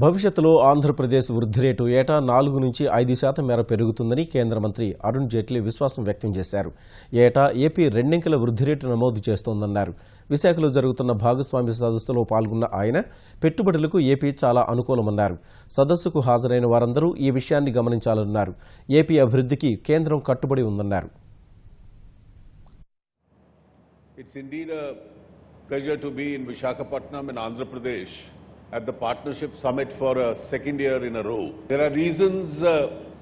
భవిష్యత్తులో ఆంధ్రప్రదేశ్ వృద్ధి రేటు ఏటా 4 నుంచి 5% మేర పెరుగుతుందని కేంద్ర మంత్రి అరుణ్ జైట్లీ విశ్వాసం వ్యక్తం చేశారు. ఏటా ఏపీ రెండింకెల వృద్ధి రేటు నమోదు చేస్తోందన్నారు. విశాఖలో జరుగుతున్న భాగస్వామ్య సదస్సులో పాల్గొన్న ఆయన పెట్టుబడులకు ఏపీ చాలా అనుకూలమన్నారు. సదస్సుకు హాజరైన వారందరూ ఈ విషయాన్ని గమనించాలన్నారు. ఏపీ అభివృద్ధికి కేంద్రం కట్టుబడి ఉందన్నారు. It's indeed a pleasure to be in Visakhapatnam in Andhra Pradesh at the Partnership Summit for a second year in a row. There are reasons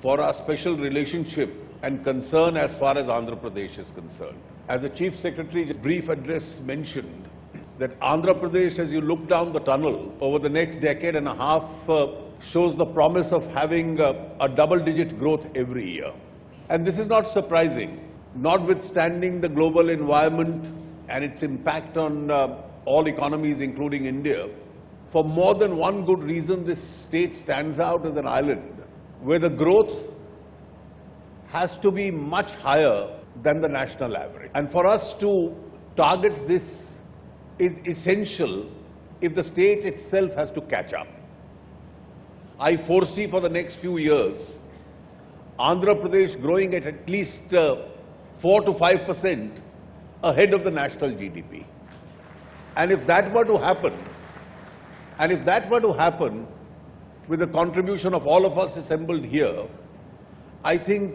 for our special relationship and concern as far as Andhra Pradesh is concerned. As the Chief Secretary's brief address mentioned, that Andhra Pradesh, as you look down the tunnel over the next decade and a half, shows the promise of having a double-digit growth every year. And this is not surprising, notwithstanding the global environment and its impact on all economies, including India. For more than one good reason, this state stands out as an island where the growth has to be much higher than the national average. And for us to target this is essential if the state itself has to catch up. I foresee for the next few years, Andhra Pradesh growing at least 4 to 5% ahead of the national GDP. And if that were to happen, with the contribution of all of us assembled here, I think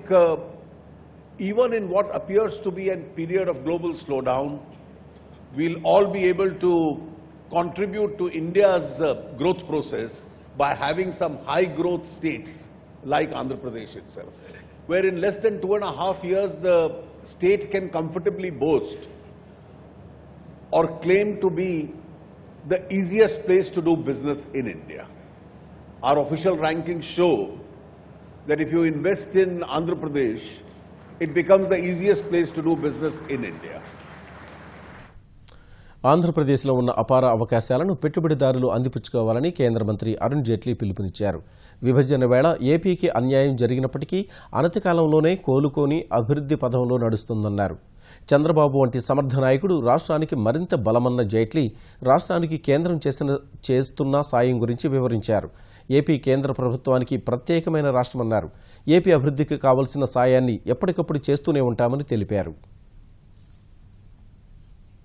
even in what appears to be a period of global slowdown, we'll all be able to contribute to India's growth process by having some high growth states like Andhra Pradesh itself, where in less than 2.5 years the state can comfortably boast or claim to be the easiest place to do business in India. Our official rankings show that if you invest in Andhra Pradesh, it becomes the easiest place to do business in India. ఆంధ్రప్రదేశ్లో ఉన్న అపార అవకాశాలను పెట్టుబడిదారులు అందిపుచ్చుకోవాలని కేంద్ర మంత్రి అరుణ్ జైట్లీ పిలుపునిచ్చారు. విభజన వేళ ఏపీకి అన్యాయం జరిగినప్పటికీ అనతికాలంలోనే కోలుకొని అభివృద్ధి పథంలో నడుస్తుందన్నారు. చంద్రబాబు వంటి సమర్థ నాయకుడు రాష్ట్రానికి మరింత బలమన్న జైట్లీ రాష్ట్రానికి కేంద్రం చేస్తున్న సాయం గురించి వివరించారు. ఏపీ కేంద్ర ప్రభుత్వానికి ప్రత్యేకమైన రాష్ట్రమన్నారు. ఏపీ అభివృద్ధికి కావలసిన సాయాన్ని ఎప్పటికప్పుడు చేస్తూనే ఉంటామని తెలిపారు.